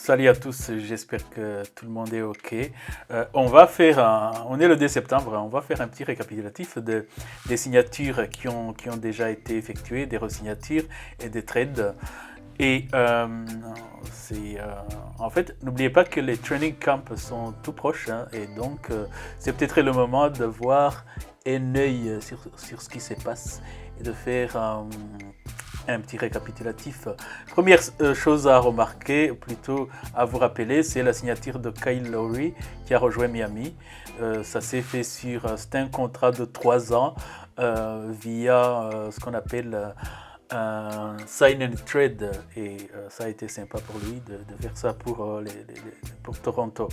Salut à tous, j'espère que tout le monde est OK. On est le 2 septembre, on va faire un petit récapitulatif des signatures qui ont déjà été effectuées, des re-signatures et des trades. Et en fait, n'oubliez pas que les training camps sont tout proches, hein, et donc c'est peut-être le moment de voir un œil sur ce qui se passe et de faire un petit récapitulatif. Première chose à remarquer, plutôt à vous rappeler, c'est la signature de Kyle Lowry qui a rejoint Miami. Ça s'est fait c'est un contrat de 3 ans via ce qu'on appelle un sign and trade, et ça a été sympa pour lui de faire ça pour Toronto.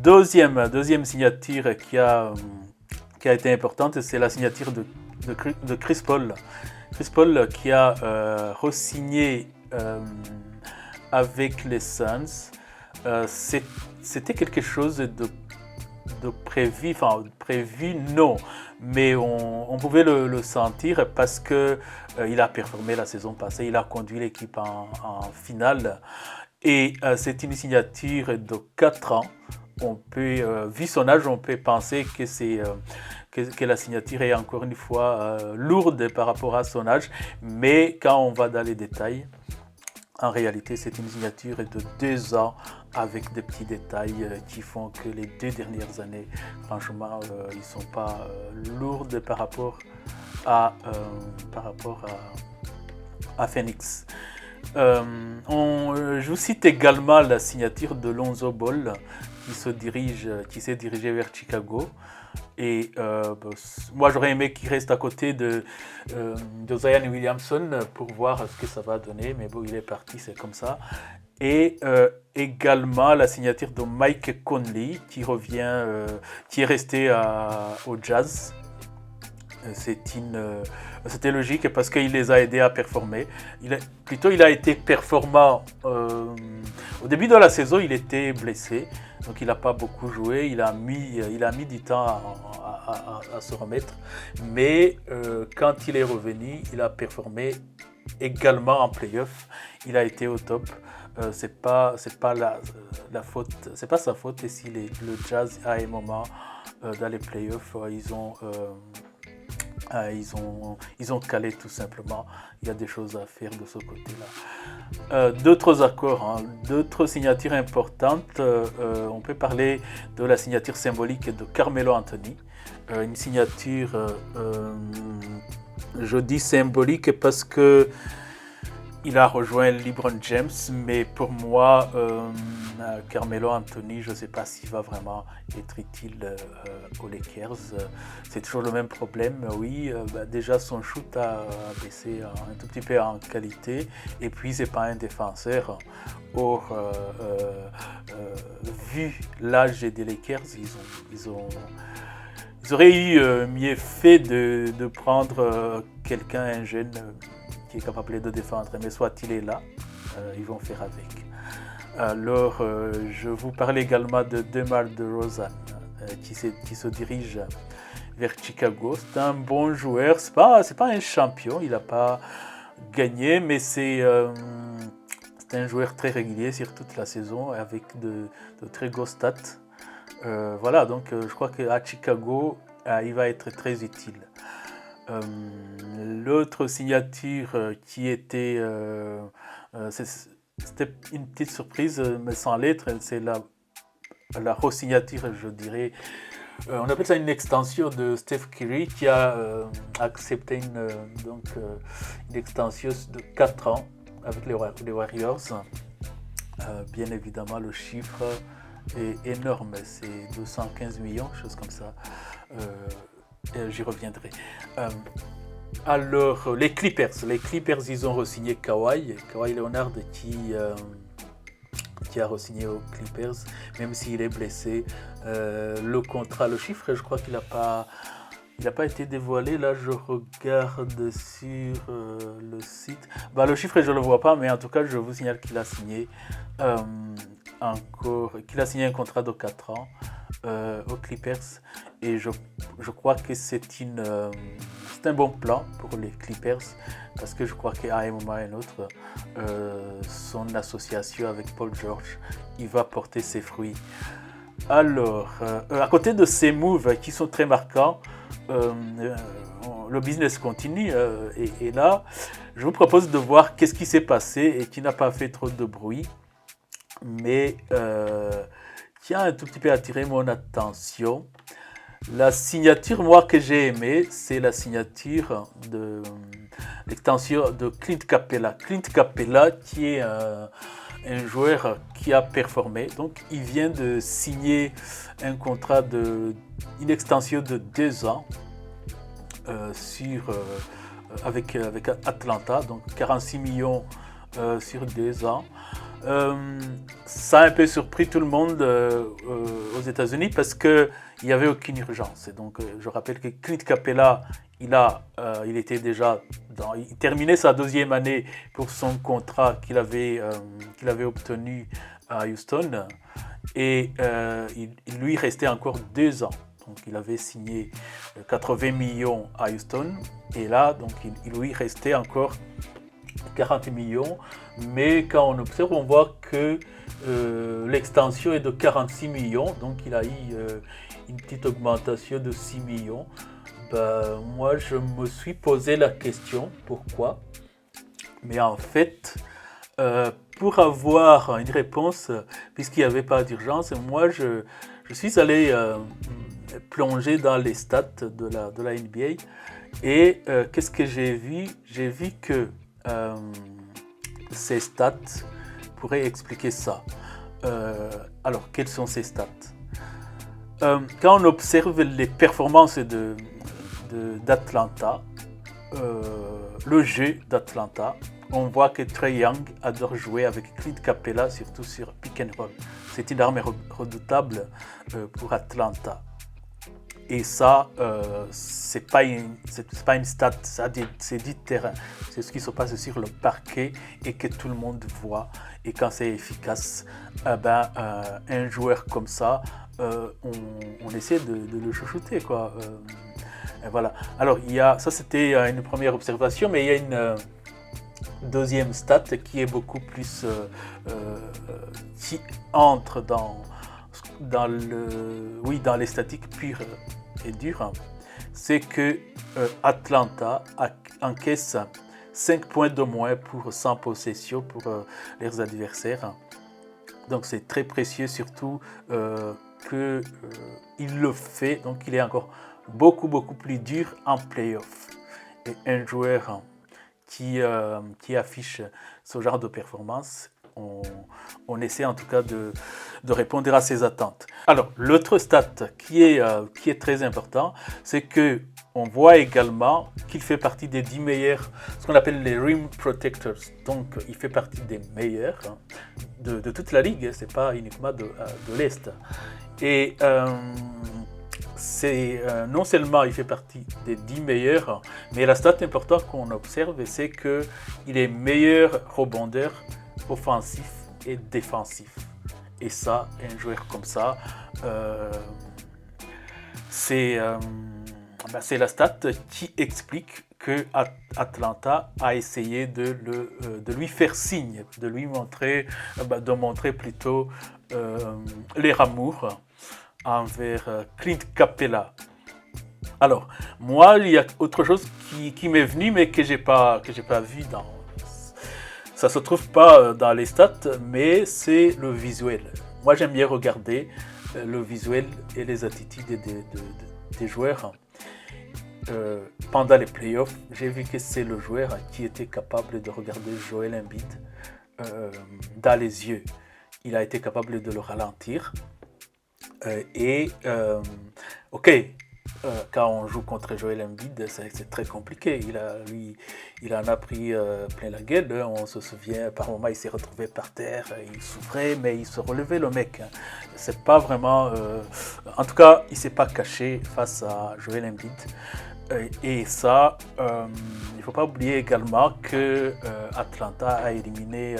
Deuxième signature qui a été importante, c'est la signature de Chris Paul. Chris Paul qui a re-signé avec les Suns. C'était quelque chose de prévu non, mais on pouvait le sentir parce que il a performé la saison passée, il a conduit l'équipe en finale, et c'est une signature de 4 ans. Vu son âge, on peut penser que la signature est encore une fois lourde par rapport à son âge, mais quand on va dans les détails, en réalité, c'est une signature de 2 ans avec des petits détails qui font que les 2 dernières années, franchement, ils ne sont pas lourdes par rapport à Phoenix. Je vous cite également la signature de Lonzo Ball qui s'est dirigé vers Chicago. Et moi, j'aurais aimé qu'il reste à côté de Zion Williamson pour voir ce que ça va donner, mais bon, il est parti, c'est comme ça. Et également la signature de Mike Conley qui est resté au Jazz. C'était logique parce qu'il les a aidés à performer. Il a été performant. Au début de la saison, il était blessé, donc il n'a pas beaucoup joué. Il a mis du temps à se remettre. Mais quand il est revenu, il a performé également en playoff. Il a été au top. C'est pas la faute, c'est pas sa faute. Et si le Jazz à un moment dans les playoffs, ils ont calé tout simplement. Il y a des choses à faire de ce côté-là. D'autres accords, hein, d'autres signatures importantes. On peut parler de la signature symbolique de Carmelo Anthony. Une signature, je dis symbolique parce que il a rejoint LeBron James, mais pour moi, Carmelo Anthony, je ne sais pas s'il va vraiment être utile aux Lakers. C'est toujours le même problème, oui. Déjà, son shoot a baissé un tout petit peu en qualité, et puis c'est pas un défenseur. Or, vu l'âge des Lakers, ils auraient eu mieux fait de prendre un jeune qui est capable de défendre, mais soit il est là, ils vont faire avec. Alors, je vous parle également de DeMar DeRozan qui se dirige vers Chicago. C'est un bon joueur, c'est pas un champion, il n'a pas gagné, mais c'est un joueur très régulier sur toute la saison avec de très gros stats. Voilà, donc je crois qu'à Chicago, il va être très utile. L'autre signature qui était, c'était une petite surprise, mais sans lettre, c'est la re-signature, je dirais. On appelle ça une extension de Steph Curry qui a accepté une extension de 4 ans avec les Warriors. Bien évidemment, le chiffre est énorme, c'est 215 millions, chose comme ça. J'y reviendrai. Alors, les Clippers, ils ont re-signé Kawhi Leonard qui a re-signé aux Clippers, même s'il est blessé. Le contrat, le chiffre, je crois qu'il n'a pas été dévoilé. Là, je regarde sur le site. Le chiffre, je ne le vois pas, mais en tout cas, je vous signale qu'il a signé qu'il a signé un contrat de 4 ans aux Clippers. Et je crois que c'est un bon plan pour les Clippers parce que je crois qu'à un moment ou à un autre, son association avec Paul George, il va porter ses fruits. Alors, à côté de ces moves qui sont très marquants, le business continue et là, je vous propose de voir qu'est-ce qui s'est passé et qui n'a pas fait trop de bruit, mais qui a un tout petit peu attiré mon attention. La signature, moi, que j'ai aimée, c'est la signature de l'extension de Clint Capela. Clint Capela, qui est un joueur qui a performé. Donc, il vient de signer un contrat une extension de 2 ans avec Atlanta, donc 46 millions sur 2 ans. Ça a un peu surpris tout le monde aux États-Unis parce qu'il n'y avait aucune urgence. Et donc, je rappelle que Clint Capela, il était déjà il terminait sa 2e année pour son contrat qu'il avait obtenu à Houston. Et il lui restait encore 2 ans. Donc, il avait signé 80 millions à Houston. Et là, donc, il lui restait encore 40 millions. Mais quand on observe, on voit que l'extension est de 46 millions. Donc, il a eu une petite augmentation de 6 millions. Moi, je me suis posé la question, pourquoi? Mais en fait, pour avoir une réponse, puisqu'il n'y avait pas d'urgence, moi, je suis allé plonger dans les stats de la NBA. Et qu'est-ce que j'ai vu? J'ai vu que ces stats pourraient expliquer ça. Alors, quelles sont ces stats? Quand on observe les performances d'Atlanta, le jeu d'Atlanta, on voit que Trae Young adore jouer avec Clint Capela, surtout sur pick and roll. C'est une arme redoutable pour Atlanta. Et ça, c'est pas une stat, c'est du terrain. C'est ce qui se passe sur le parquet et que tout le monde voit. Et quand c'est efficace, un joueur comme ça, on essaie de le chouchouter, quoi. Voilà. Alors, ça c'était une première observation, mais il y a une deuxième stat qui est beaucoup plus qui entre dans les statistiques pures et dures. C'est que Atlanta encaisse 5 points de moins pour 100 possessions pour leurs adversaires. Donc c'est très précieux, surtout qu'il le fait, donc il est encore beaucoup plus dur en playoff. Et un joueur qui affiche ce genre de performance, on essaie en tout cas de répondre à ses attentes. Alors, l'autre stat qui est très important, c'est que on voit également qu'il fait partie des 10 meilleurs, ce qu'on appelle les rim protectors. Donc, il fait partie des meilleurs de toute la ligue, c'est pas uniquement de l'Est. Et non seulement il fait partie des 10 meilleurs, mais la stat importante qu'on observe, c'est qu'il est meilleur rebondeur offensif et défensif. Et ça, un joueur comme ça, c'est la stat qui explique que Atlanta a essayé de lui faire signe, de lui montrer, de montrer plutôt leur amour envers Clint Capela. Alors, moi, il y a autre chose qui m'est venu, mais que j'ai pas vu ça se trouve pas dans les stats, mais c'est le visuel. Moi, j'aime bien regarder le visuel et les attitudes des joueurs. Pendant les playoffs, j'ai vu que c'est le joueur qui était capable de regarder Joel Embiid dans les yeux. Il a été capable de le ralentir. Quand on joue contre Joel Embiid, c'est très compliqué. Il en a pris plein la gueule. On se souvient, par moments, il s'est retrouvé par terre. Il souffrait, mais il se relevait, le mec. C'est pas vraiment... en tout cas, il ne s'est pas caché face à Joel Embiid. Et ça, il ne faut pas oublier également que Atlanta a éliminé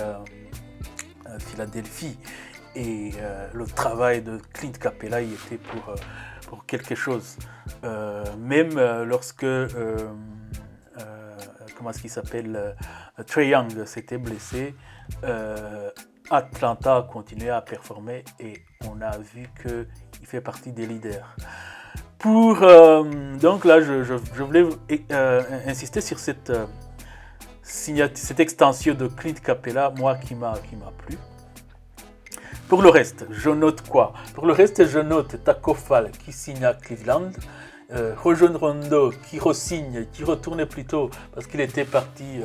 Philadelphie. et le travail de Clint Capela y était pour quelque chose. Même lorsque, comment est-ce qu'il s'appelle, Trae Young s'était blessé, Atlanta a continué à performer et on a vu qu'il fait partie des leaders. Donc là, je voulais insister sur cette extension de Clint Capela, moi qui m'a plu. Pour le reste, je note quoi? Pour le reste, je note Taco Fall qui signe à Cleveland, Rajon Rondo qui re-signe, qui retourne plutôt parce qu'il était parti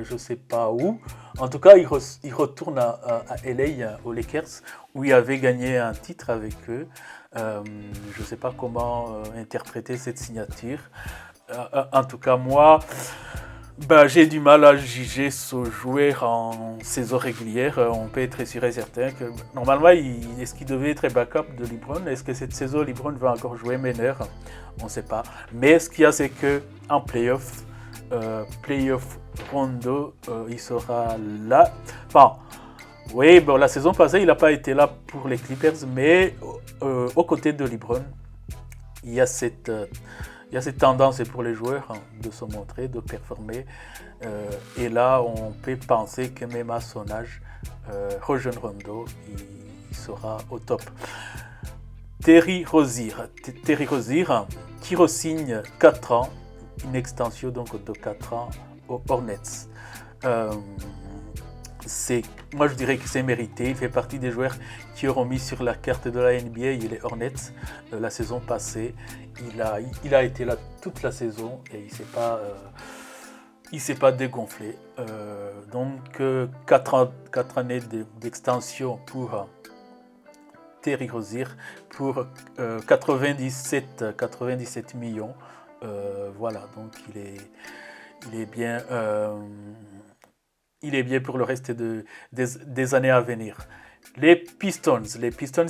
je ne sais pas où. En tout cas, il retourne à LA, aux Lakers, où il avait gagné un titre avec eux. Je ne sais pas comment interpréter cette signature. En tout cas, moi, j'ai du mal à juger ce joueur en saison régulière. On peut être sûr et certain que normalement, est-ce qu'il devait être backup de LeBron? Est-ce que cette saison, LeBron va encore jouer meneur? On ne sait pas. Mais ce qu'il y a, c'est qu'en playoff Rondo, il sera là. Enfin, oui, la saison passée, il n'a pas été là pour les Clippers, mais aux côtés de LeBron, il y a cette tendance pour les joueurs de se montrer, de performer. Et là, on peut penser que même à son âge, Rajon Rondo, il sera au top. Terry Rozier qui re-signe 4 ans, une extension donc de 4 ans aux Hornets. Moi je dirais que c'est mérité, il fait partie des joueurs qui auront mis sur la carte de la NBA les Hornets la saison passée. Il a été là toute la saison et il s'est pas dégonflé. Donc 4 années d'extension pour Terry Rozier pour 97 millions. Voilà, donc il est bien pour le reste des années à venir. Les Pistons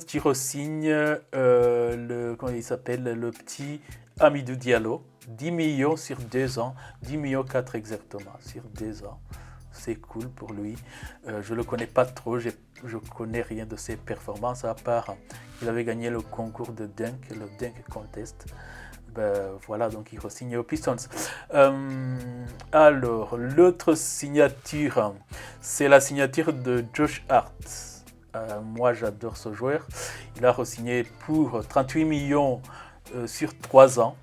qui re-signent comment il s'appelle, le petit Hamidou Diallo, 10 millions sur 2 ans, 10 millions 4 exactement sur 2 ans. C'est cool pour lui. Je le connais pas trop, je connais rien de ses performances à part qu'il avait gagné le concours de dunk, le dunk contest. Voilà, donc il re-signe aux Pistons. Alors, l'autre signature, c'est la signature de Josh Hart. Moi, j'adore ce joueur. Il a re-signé pour 38 millions sur 3 ans.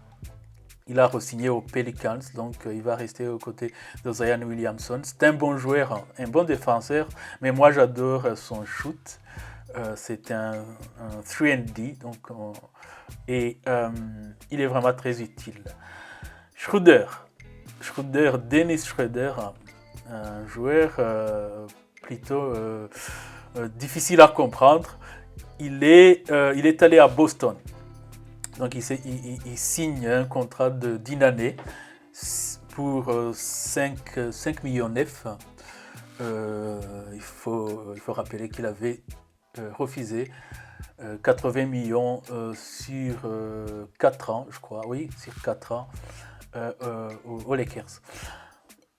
Il a re-signé aux Pelicans, donc il va rester aux côtés de Zion Williamson. C'est un bon joueur, un bon défenseur, mais moi, j'adore son shoot. C'est un 3&D, donc il est vraiment très utile. Dennis Schroeder, un joueur plutôt difficile à comprendre. Il est allé à Boston. Donc il signe un contrat d'1 année pour 5 millions 9. Il faut rappeler qu'il avait refusé 80 millions sur 4 ans, je crois, oui, sur 4 ans aux Lakers.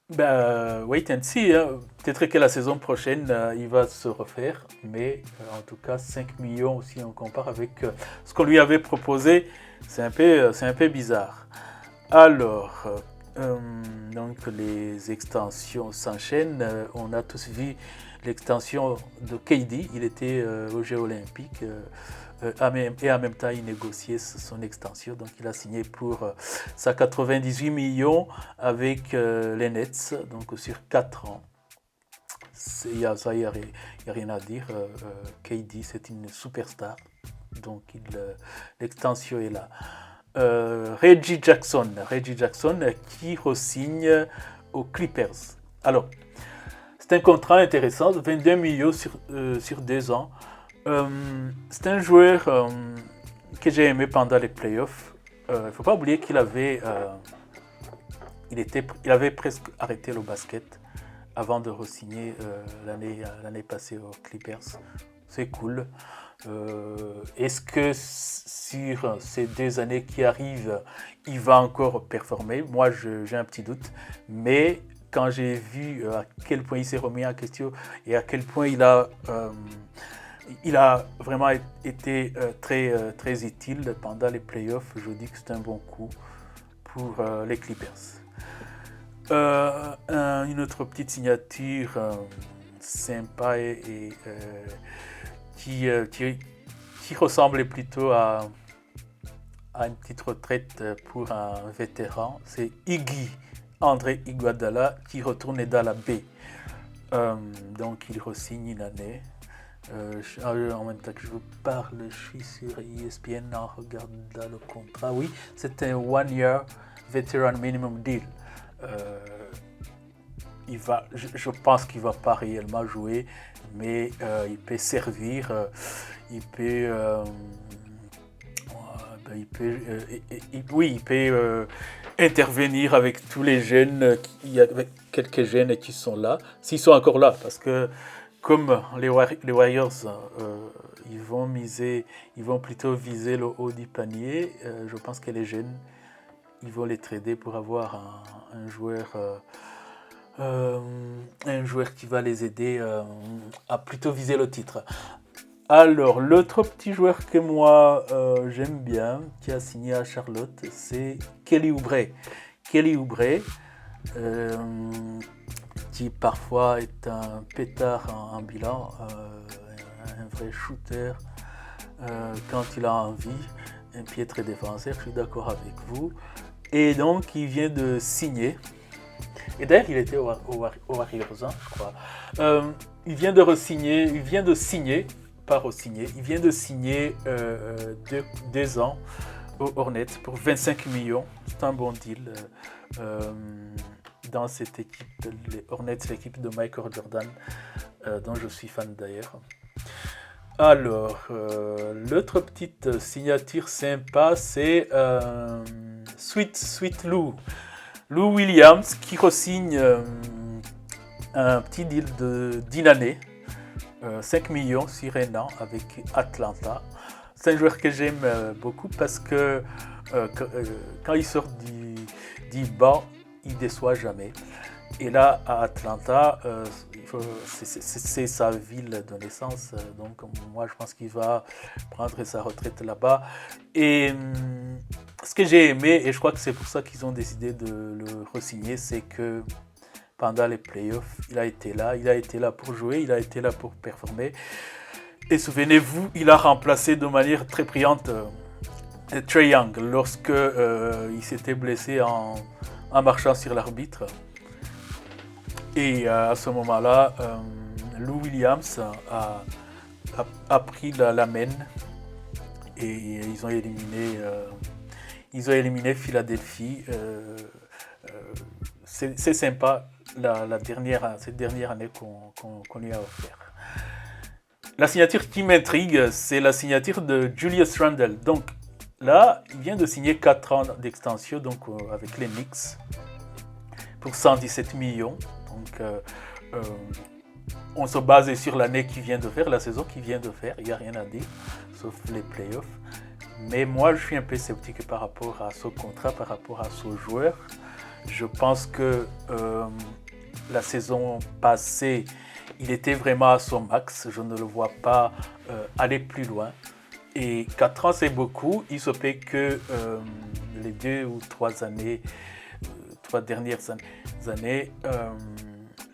Wait and see, hein. Peut-être que la saison prochaine, il va se refaire, mais en tout cas, 5 millions, si on compare avec ce qu'on lui avait proposé, c'est un peu bizarre. Alors, donc les extensions s'enchaînent. On a tous vu l'extension de KD, il était aux Jeux Olympiques. Et en même temps, il négociait son extension. Donc, il a signé pour sa 98 millions avec les Nets, donc sur 4 ans. Il n'y a rien à dire. KD, c'est une superstar. Donc, l'extension est là. Reggie Jackson qui re-signe aux Clippers. Alors, c'est un contrat intéressant, 22 millions sur 2 ans. C'est un joueur que j'ai aimé pendant les playoffs. Il ne faut pas oublier qu'il avait presque arrêté le basket avant de re-signer l'année passée aux Clippers. C'est cool. Est-ce que sur ces 2 années qui arrivent, il va encore performer? Moi, j'ai un petit doute. Mais quand j'ai vu à quel point il s'est remis en question et à quel point il a il a vraiment été très utile pendant les playoffs. Je dis que c'est un bon coup pour les Clippers. Une autre petite signature sympa et qui ressemblait plutôt à une petite retraite pour un vétéran, c'est André Iguodala qui retourne dans la baie. Donc il re-signe une année. En même temps que je vous parle, je suis sur ESPN en regardant le contrat. Oui, c'est un one-year veteran minimum deal. Je pense qu'il ne va pas réellement jouer, mais il peut servir, il peut intervenir avec tous les jeunes, avec quelques jeunes qui sont là, s'ils sont encore là, parce que comme les Warriors, ils vont plutôt viser le haut du panier, je pense que les jeunes, ils vont les trader pour avoir un joueur qui va les aider à plutôt viser le titre. Alors, l'autre petit joueur que moi j'aime bien, qui a signé à Charlotte, c'est Kelly Oubre. Kelly Oubre, qui parfois est un pétard en bilan, un vrai shooter quand il a envie, un piètre défenseur, je suis d'accord avec vous. Et donc, il vient de signer. Et d'ailleurs, il était au Warriors, je crois. Il vient de signer. Il vient de signer 2 ans aux Hornets pour 25 millions. C'est un bon deal dans cette équipe, les Hornets, l'équipe de Michael Jordan, dont je suis fan d'ailleurs. Alors, l'autre petite signature sympa, c'est Sweet Lou Williams qui re-signe un petit deal d'une année. 5 millions sur un an avec Atlanta. C'est un joueur que j'aime beaucoup parce que quand il sort du banc, il ne déçoit jamais. Et là, à Atlanta, c'est sa ville de naissance. Donc moi, je pense qu'il va prendre sa retraite là-bas. Et ce que j'ai aimé, et je crois que c'est pour ça qu'ils ont décidé de le re-signer, c'est que pendant les playoffs, il a été là pour jouer, il a été là pour performer. Et souvenez-vous, il a remplacé de manière très brillante Trae Young lorsque il s'était blessé en marchant sur l'arbitre. Et à ce moment-là, Lou Williams a pris la main et ils ont éliminé Philadelphie. C'est sympa cette dernière année qu'on lui a offert. La signature qui m'intrigue, c'est la signature de Julius Randle. Donc là, il vient de signer 4 ans d'extension donc, avec les Knicks pour 117 millions. Donc on se base sur l'année qu'il vient de faire, la saison qu'il vient de faire. Il n'y a rien à dire, sauf les playoffs. Mais moi, je suis un peu sceptique par rapport à ce contrat, par rapport à ce joueur. Je pense que la saison passée, il était vraiment à son max. Je ne le vois pas aller plus loin. Et 4 ans, c'est beaucoup. Il se peut que les 2 ou 3 dernières années,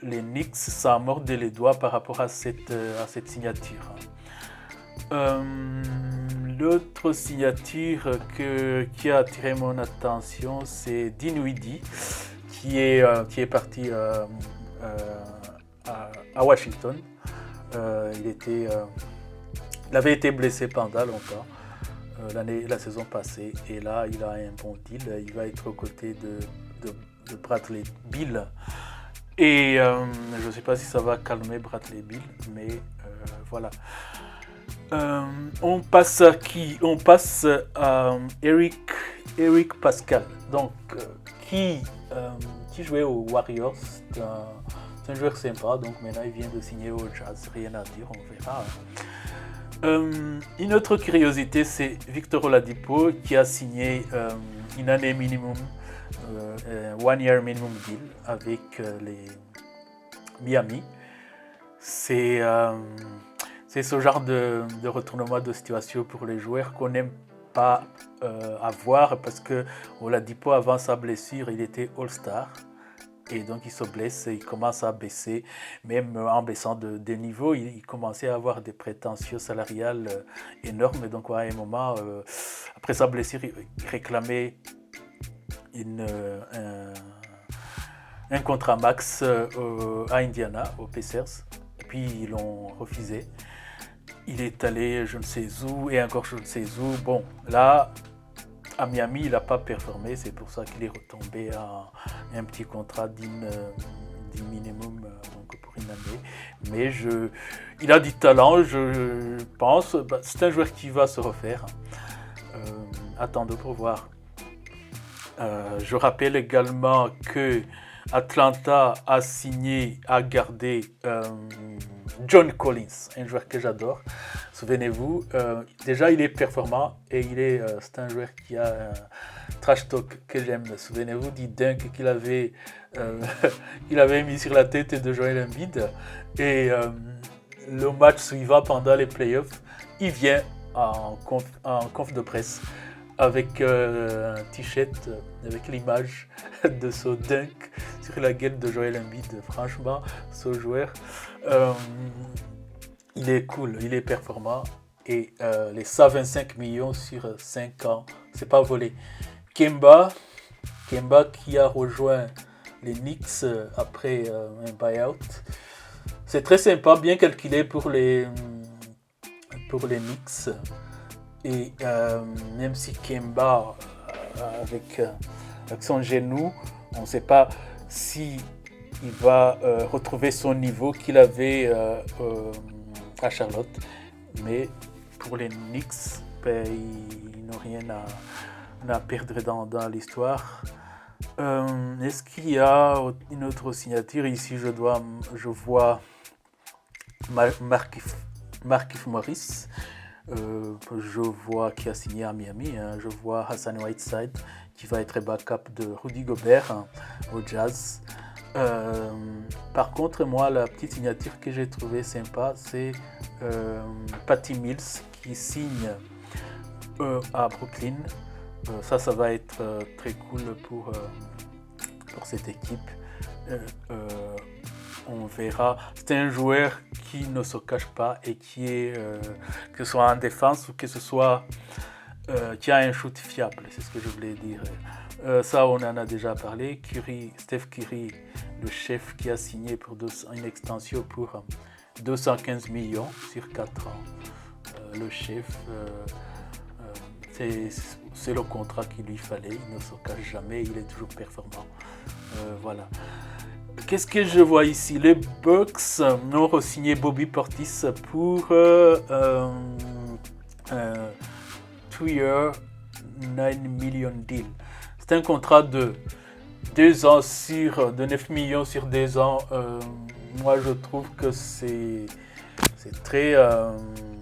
les Knicks s'en mordent les doigts par rapport à cette signature. L'autre signature qui a attiré mon attention, c'est Dinwiddie, qui est parti à Washington. Il avait été blessé pendant longtemps, la saison passée, et là il a un bon deal. Il va être aux côtés de Bradley Beal. Et je ne sais pas si ça va calmer Bradley Beal, mais voilà. On passe à qui? On passe à Eric Pascal, donc qui jouait aux Warriors. C'est un joueur sympa, donc maintenant il vient de signer au Jazz, rien à dire, on verra. Une autre curiosité, c'est Victor Oladipo qui a signé une année minimum, one year minimum deal avec les Miami. C'est c'est ce genre de retournement de situation pour les joueurs qu'on n'aime pas avoir parce que Oladipo, avant sa blessure, il était All-Star. Et donc il se blesse et il commence à baisser, même en baissant de niveau, il commençait à avoir des prétentions salariales énormes. Et donc à un moment, après sa blessure, il réclamait un contrat max à Indiana, aux Pacers. Et puis ils l'ont refusé. Il est allé je ne sais où et encore je ne sais où. Bon, là, à Miami, il n'a pas performé, c'est pour ça qu'il est retombé à un petit contrat du minimum donc pour une année. Mais il a du talent, je pense. C'est un joueur qui va se refaire. Attendons pour voir. Je rappelle également que Atlanta a gardé John Collins, un joueur que j'adore. Souvenez-vous, déjà il est performant et c'est un joueur qui a un trash talk que j'aime. Souvenez-vous du dunk qu'il avait mis sur la tête de Joel Embiid. Et le match suivant, pendant les playoffs, il vient en conf de presse avec un t-shirt avec l'image de ce dunk sur la gueule de Joel Embiid. Franchement, ce joueur, il est cool, il est performant et les 125 millions sur 5 ans, c'est pas volé. Kemba qui a rejoint les Knicks après un buyout, c'est très sympa, bien calculé pour les Knicks. Et même si Kemba, avec son genou, on ne sait pas si il va retrouver son niveau qu'il avait à Charlotte. Mais pour les Knicks, ils n'ont rien à perdre dans l'histoire. Est-ce qu'il y a une autre signature ici? Je vois Markieff Morris. Je vois qui a signé à Miami. Je vois Hassan Whiteside qui va être backup de Rudy Gobert au Jazz. Par contre, moi, la petite signature que j'ai trouvée sympa, c'est Patty Mills qui signe à Brooklyn. Ça va être très cool pour cette équipe. On verra. C'est un joueur qui ne se cache pas et qui est, que ce soit en défense ou que ce soit qui a un shoot fiable, c'est ce que je voulais dire. Ça, on en a déjà parlé. Steph Curry, le chef qui a signé pour une extension pour 215 millions sur 4 ans. Le chef, c'est le contrat qu'il lui fallait. Il ne se cache jamais, il est toujours performant. Voilà. Qu'est-ce que je vois ici? Les Bucks ont re-signé Bobby Portis pour 2-year, $9 million deal. C'est un contrat de 2 ans de 9 millions sur 2 ans. Moi, je trouve que c'est très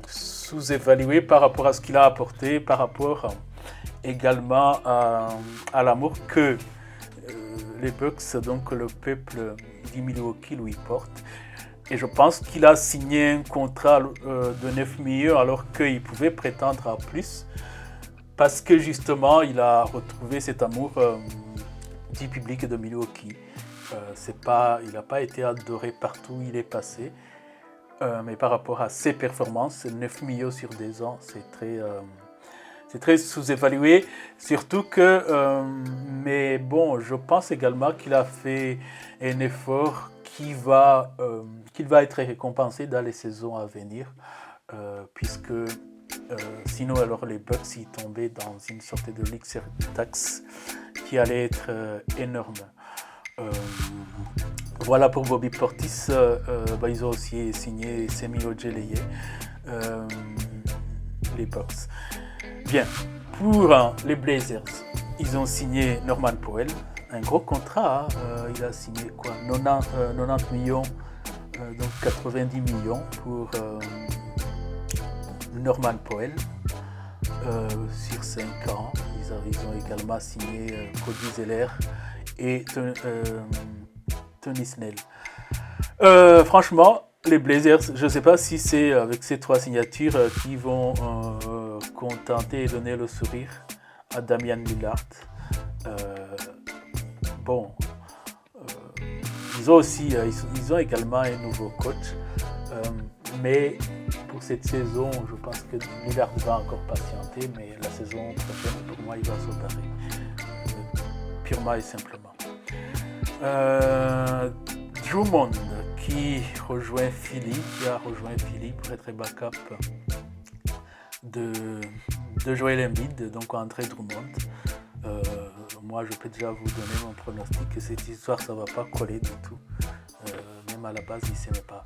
sous-évalué par rapport à ce qu'il a apporté, par rapport également à l'amour que les Bucks, donc le peuple du Milwaukee, lui porte. Et je pense qu'il a signé un contrat de 9 millions alors qu'il pouvait prétendre à plus. Parce que justement, il a retrouvé cet amour du public de Milwaukee. Il n'a pas été adoré partout où il est passé. Mais par rapport à ses performances, 9 millions sur 2 ans, c'est très sous-évalué, surtout que, mais bon, je pense également qu'il a fait un effort qu'il va être récompensé dans les saisons à venir, puisque sinon alors les Bucks y tombaient dans une sorte de luxury tax qui allait être énorme. Voilà pour Bobby Portis. Ils ont aussi signé Semi Ojeleye, les Bucks. Bien, pour les Blazers, ils ont signé Norman Powell, un gros contrat. Il a signé 90 millions, donc 90 millions pour Norman Powell sur 5 ans. Ils ont également signé Cody Zeller et Tony Snell. Franchement, les Blazers, je ne sais pas si c'est avec ces 3 signatures qui vont contenter et donner le sourire à Damian Lillard. Bon, ils ont aussi, ils ont également un nouveau coach, mais pour cette saison, je pense que Lillard va encore patienter, mais la saison prochaine, pour moi, il va se barrer, purement et simplement. Drummond qui a rejoint Philly pour être backup de Joel Embiid, donc André Drummond. Moi, je peux déjà vous donner mon pronostic que cette histoire, ça va pas coller du tout. Même à la base, il ne s'aimait pas.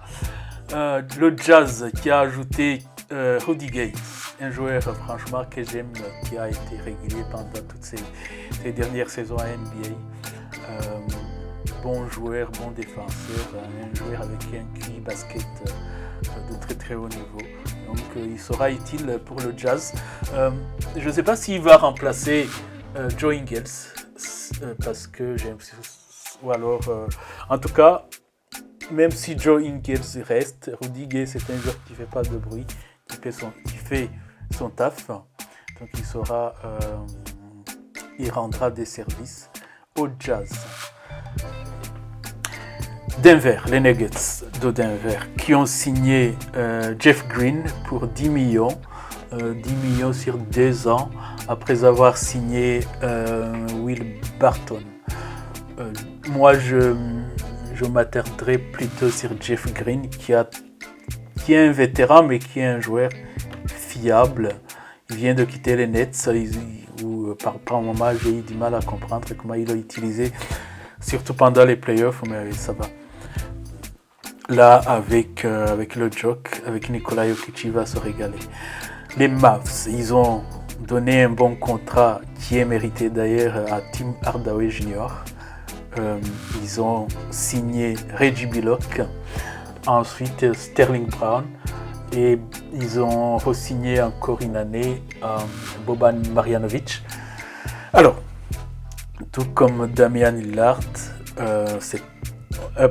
Le Jazz qui a ajouté Rudy Gay, un joueur franchement que j'aime, qui a été régulier pendant toutes ces dernières saisons à NBA. Bon joueur, bon défenseur, un joueur avec un QI basket de très très haut niveau. Donc il sera utile pour le Jazz. Je ne sais pas s'il va remplacer Joe Ingles, parce que j'aime... Ou alors, en tout cas, même si Joe Ingles reste, Rudy Gay, c'est un joueur qui ne fait pas de bruit, qui fait son taf. Donc il rendra des services au Jazz. Denver, les Nuggets de Denver, qui ont signé Jeff Green pour 10 millions. 10 millions sur 2 ans, après avoir signé Will Barton. Moi, je m'attarderai plutôt sur Jeff Green, qui est un vétéran, mais qui est un joueur fiable. Il vient de quitter les Nets, où par moment, j'ai eu du mal à comprendre comment il l'a utilisé, surtout pendant les playoffs, mais ça va. Là, avec le Jock, avec Nikola Jokic, il va se régaler. Les Mavs, ils ont donné un bon contrat qui est mérité d'ailleurs à Tim Hardaway Jr. Ils ont signé Reggie Bullock, ensuite Sterling Brown, et ils ont re-signé encore une année Boban Marjanovic. Alors, tout comme Damian Lillard,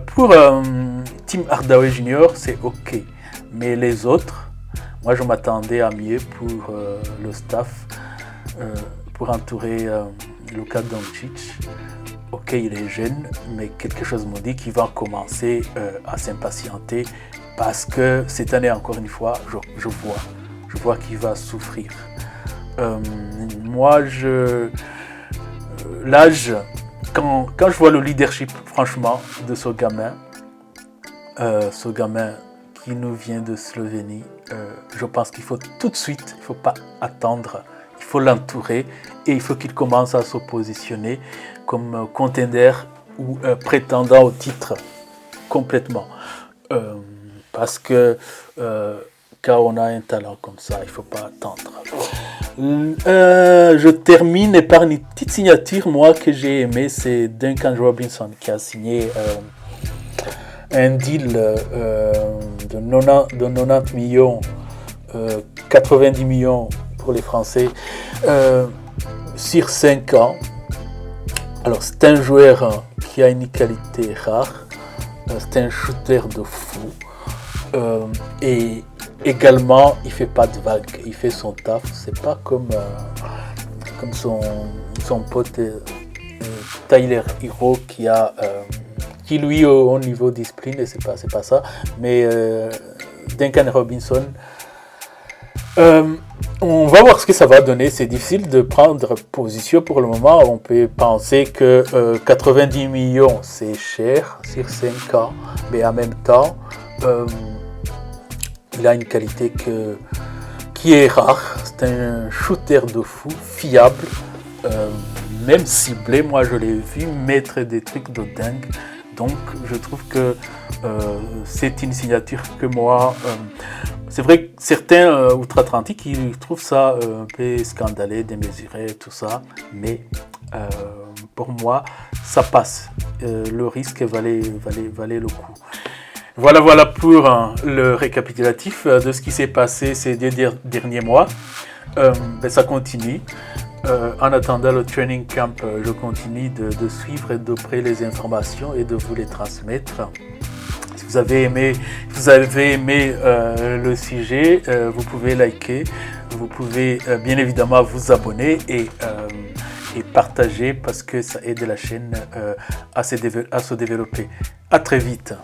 pour Tim Hardaway Jr., c'est ok, mais les autres, moi, je m'attendais à mieux pour le staff, pour entourer Luka Doncic. Ok, il est jeune, mais quelque chose me dit qu'il va commencer à s'impatienter parce que cette année, encore une fois, je vois qu'il va souffrir. Moi, l'âge, quand je vois le leadership, franchement, de ce gamin qui nous vient de Slovénie, je pense qu'il faut tout de suite, il ne faut pas attendre, il faut l'entourer et il faut qu'il commence à se positionner comme contender ou prétendant au titre complètement. Parce que quand on a un talent comme ça, il ne faut pas attendre. Je termine par une petite signature, moi, que j'ai aimée, c'est Duncan Robinson qui a signé un deal de 90 millions, 90 millions pour les Français, sur 5 ans. Alors c'est un joueur qui a une qualité rare, c'est un shooter de fou, et également il fait pas de vagues, il fait son taf, c'est pas comme son pote Tyler Hero qui lui au niveau discipline, et c'est pas ça, mais Duncan Robinson, on va voir ce que ça va donner. C'est difficile de prendre position pour le moment. On peut penser que 90 millions c'est cher sur 5 ans, mais en même temps il a une qualité qui est rare. C'est un shooter de fou, fiable, même ciblé. Moi je l'ai vu mettre des trucs de dingue. Donc je trouve que c'est une signature que moi... c'est vrai que certains outre-Atlantique, ils trouvent ça un peu scandaleux, démesuré, tout ça. Mais pour moi, ça passe. Le risque valait le coup. Voilà pour le récapitulatif de ce qui s'est passé ces 2 derniers mois. Ça continue. En attendant le training camp, je continue de suivre de près les informations et de vous les transmettre. vous avez aimé le sujet, vous pouvez liker, vous pouvez bien évidemment vous abonner et partager parce que ça aide la chaîne à se développer. À très vite.